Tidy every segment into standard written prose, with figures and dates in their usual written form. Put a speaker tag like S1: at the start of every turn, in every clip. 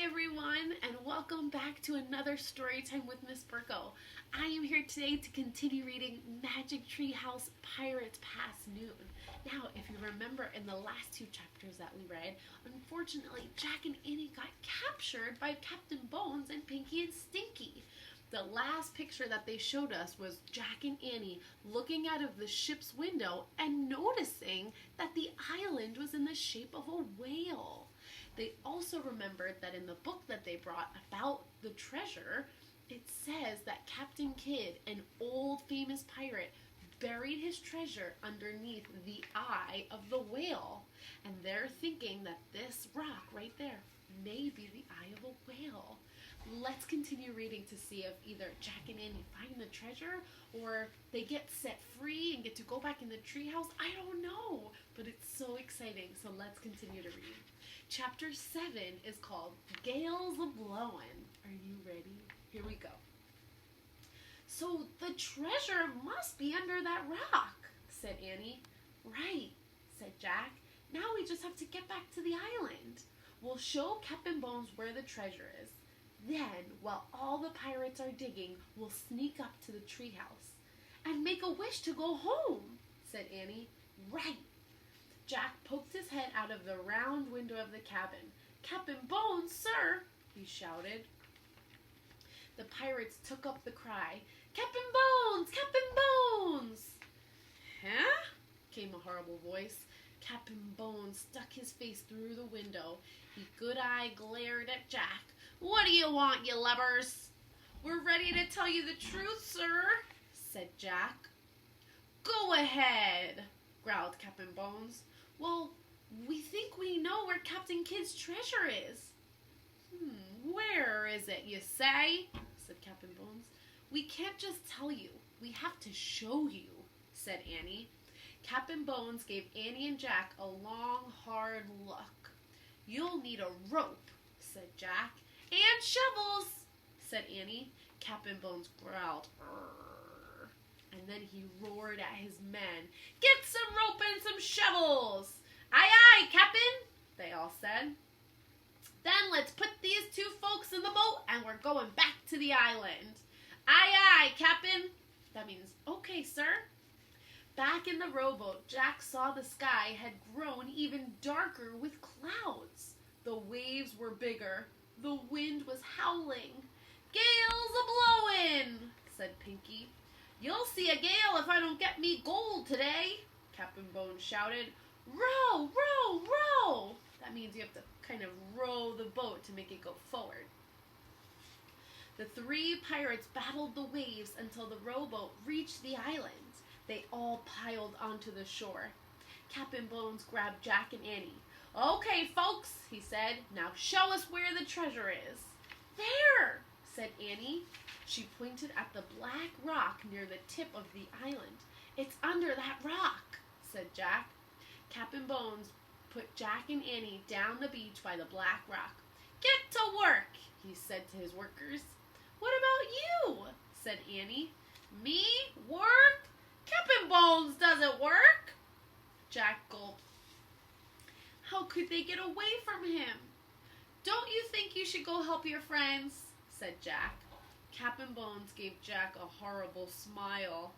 S1: everyone, and welcome back to another story time with Miss Burko. I am here today to continue reading Magic Treehouse Pirates Past Noon. Now, if you remember in the last two chapters that we read, unfortunately, Jack and Annie got captured by Captain Bones and Pinky and Stinky. The last picture that they showed us was Jack and Annie looking out of the ship's window and noticing that the island was in the shape of a whale. They also remembered that in the book that they brought about the treasure, it says that Captain Kidd, an old famous pirate, buried his treasure underneath the eye of the whale. And they're thinking that this rock right there may be the eye of a whale. Let's continue reading to see if either Jack and Annie find the treasure or they get set free and get to go back in the treehouse. I don't know, but it's so exciting. So let's continue to read. Chapter 7 is called Gales A-Blowin'. Are you ready? Here we go. So the treasure must be under that rock, said Annie. Right, said Jack. Now we just have to get back to the island. We'll show Captain Bones where the treasure is. Then, while all the pirates are digging, we'll sneak up to the treehouse. And make a wish to go home, said Annie. Right. Jack poked his head out of the round window of the cabin. Captain Bones, sir, he shouted. The pirates took up the cry. Captain Bones! Captain Bones! Huh? Came a horrible voice. Captain Bones stuck his face through the window. He good-eyed glared at Jack. What do you want, you lubbers? We're ready to tell you the truth, sir, said Jack. Go ahead, growled Captain Bones. Well, we think we know where Captain Kidd's treasure is. Where is it, you say? Said Captain Bones. We can't just tell you. We have to show you, said Annie. Captain Bones gave Annie and Jack a long, hard look. You'll need a rope, said Jack. And shovels, said Annie. Captain Bones growled. Urgh. And then he roared at his men. Get some rope and some shovels! Aye, aye, Captain, they all said. Then let's put these two folks in the boat and we're going back to the island. Aye, aye, Captain. That means, okay, sir. Back in the rowboat, Jack saw the sky had grown even darker with clouds. The waves were bigger. The wind was howling. Gales a-blowin', said Pinky. You'll see a gale if I don't get me gold today, Captain Bones shouted. Row, row, row. That means you have to kind of row the boat to make it go forward. The three pirates battled the waves until the rowboat reached the island. They all piled onto the shore. Captain Bones grabbed Jack and Annie. Okay, folks, he said, now show us where the treasure is. There, said Annie. She pointed at the black rock near the tip of the island. It's under that rock, said Jack. Captain Bones put Jack and Annie down the beach by the black rock. Get to work, he said to his workers. What about you? Said Annie. Me? Work? Captain Bones doesn't work. Jack gulped. How could they get away from him? Don't you think you should go help your friends? Said Jack. Captain Bones gave Jack a horrible smile.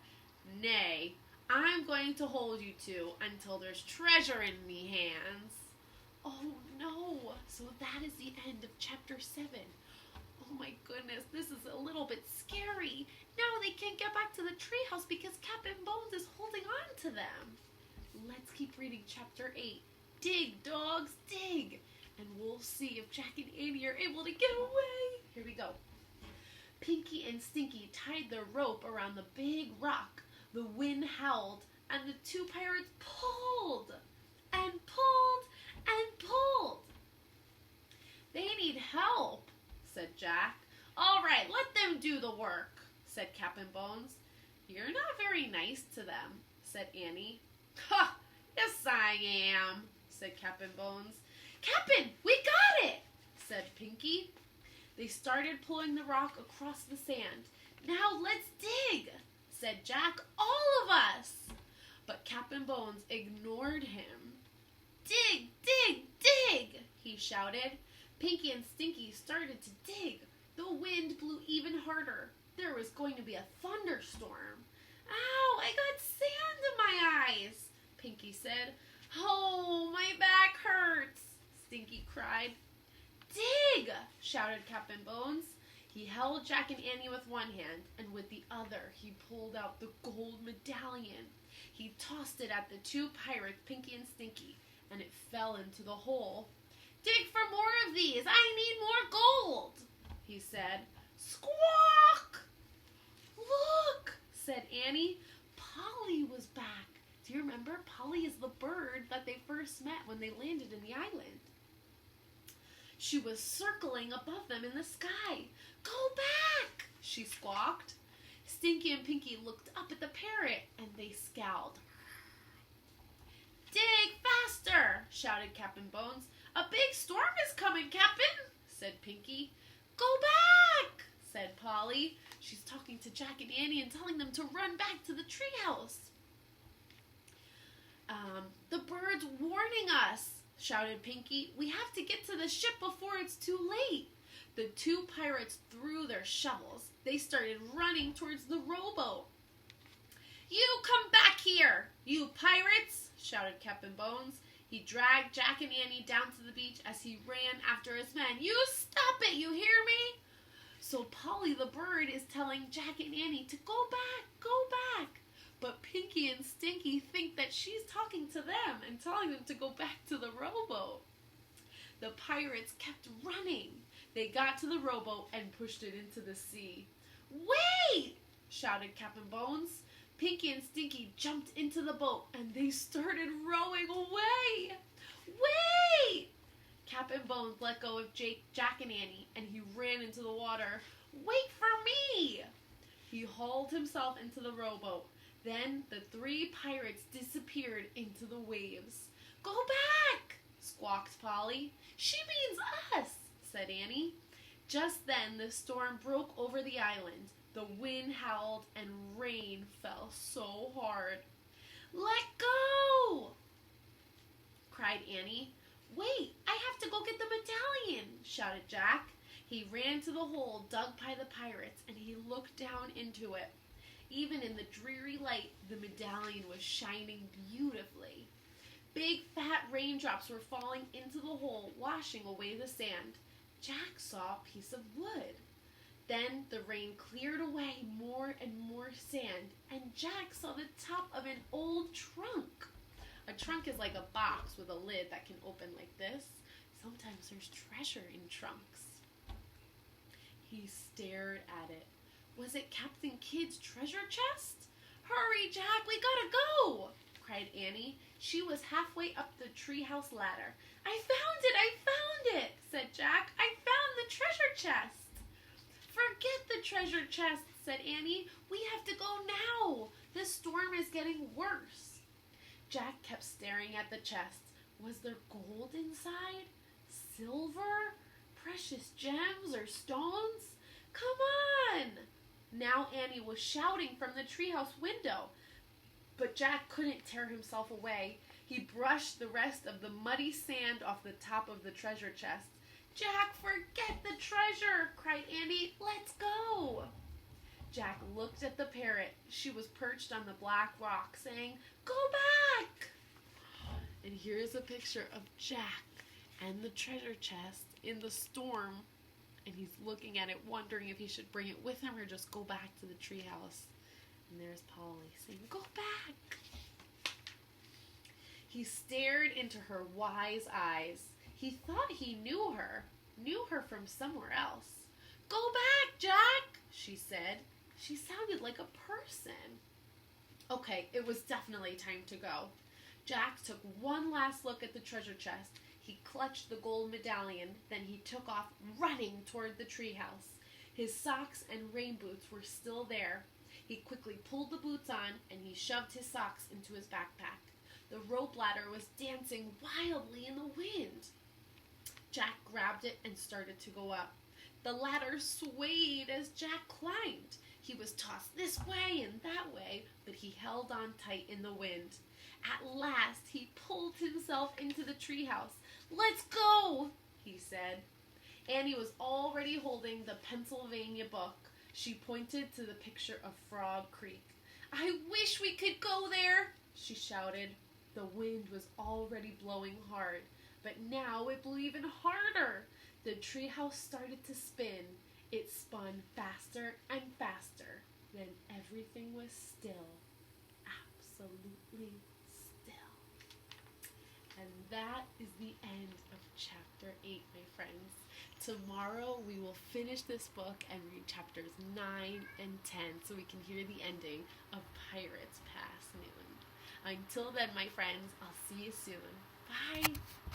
S1: Nay, I'm going to hold you two until there's treasure in me hands. Oh no, so that is the end of chapter 7. Oh my goodness, this is a little bit scary. Now they can't get back to the treehouse because Captain Bones is holding on to them. Let's keep reading chapter 8. Dig, dogs, dig! And we'll see if Jack and Annie are able to get away. Here we go. Pinky and Stinky tied their rope around the big rock. The wind howled, and the two pirates pulled and pulled and pulled. They need help, said Jack. All right, let them do the work, said Captain Bones. You're not very nice to them, said Annie. Ha! Yes, I am, said Captain Bones. Captain, we got it, said Pinky. They started pulling the rock across the sand. Now let's dig, said Jack. All of us. But Captain Bones ignored him. Dig, dig, dig, he shouted. Pinky and Stinky started to dig. The wind blew even harder. There was going to be a thunderstorm. Ow, I got sand in my eyes, Pinky said. Oh, my back hurts, Stinky cried. Dig, shouted Captain Bones. He held Jack and Annie with one hand, and with the other he pulled out the gold medallion. He tossed it at the two pirates, Pinky and Stinky, and it fell into the hole. Dig for more of these. I need more gold, he said. Squawk! Look, said Annie. Polly was back. Do you remember? Polly is the bird that they first met when they landed in the island. She was circling above them in the sky. Go back, she squawked. Stinky and Pinky looked up at the parrot, and they scowled. Dig faster, shouted Captain Bones. A big storm is coming, Captain, said Pinky. Go back, said Polly. She's talking to Jack and Annie and telling them to run back to the treehouse. The bird's warning us, shouted Pinky. We have to get to the ship before it's too late. The two pirates threw their shovels. They started running towards the rowboat. You come back here, you pirates, shouted Captain Bones. He dragged Jack and Annie down to the beach as he ran after his men. You stop it, you hear me? So Polly the bird is telling Jack and Annie to go back. But Pinky and Stinky think that she's talking to them and telling them to go back to the rowboat. The pirates kept running. They got to the rowboat and pushed it into the sea. Wait! Shouted Captain Bones. Pinky and Stinky jumped into the boat and they started rowing away. Wait! Captain Bones let go of Jack and Annie and he ran into the water. Wait for me! He hauled himself into the rowboat. Then the three pirates disappeared into the waves. Go back, squawked Polly. She means us, said Annie. Just then the storm broke over the island. The wind howled and rain fell so hard. Let go, cried Annie. Wait, I have to go get the medallion, shouted Jack. He ran to the hole dug by the pirates and he looked down into it. Even in the dreary light, the medallion was shining beautifully. Big fat raindrops were falling into the hole, washing away the sand. Jack saw a piece of wood. Then the rain cleared away more and more sand, and Jack saw the top of an old trunk. A trunk is like a box with a lid that can open like this. Sometimes there's treasure in trunks. He stared at it. Was it Captain Kidd's treasure chest? Hurry, Jack, we gotta go, cried Annie. She was halfway up the treehouse ladder. I found it, said Jack. I found the treasure chest. Forget the treasure chest, said Annie. We have to go now. The storm is getting worse. Jack kept staring at the chest. Was there gold inside? Silver? Precious gems or stones? Come on! Now Annie was shouting from the treehouse window. But Jack couldn't tear himself away. He brushed the rest of the muddy sand off the top of the treasure chest. Jack, forget the treasure, cried Annie. Let's go. Jack looked at the parrot. She was perched on the black rock, saying, Go back. And here's a picture of Jack and the treasure chest in the storm. And he's looking at it, wondering if he should bring it with him or just go back to the treehouse. And there's Polly saying, Go back. He stared into her wise eyes. He thought he knew her from somewhere else. Go back, Jack, she said. She sounded like a person. Okay, it was definitely time to go. Jack took one last look at the treasure chest. He clutched the gold medallion, then he took off running toward the treehouse. His socks and rain boots were still there. He quickly pulled the boots on, and he shoved his socks into his backpack. The rope ladder was dancing wildly in the wind. Jack grabbed it and started to go up. The ladder swayed as Jack climbed. He was tossed this way and that way, but he held on tight in the wind. At last, he pulled himself into the treehouse. Let's go, he said. Annie was already holding the Pennsylvania book. She pointed to the picture of Frog Creek. "I wish we could go there," she shouted. The wind was already blowing hard, but now it blew even harder. The treehouse started to spin. It spun faster and faster. Then everything was still. Absolutely still. And that is the end of chapter 8, my friends. Tomorrow we will finish this book and read chapters 9 and 10 so we can hear the ending of Pirates Past Noon. Until then, my friends, I'll see you soon. Bye!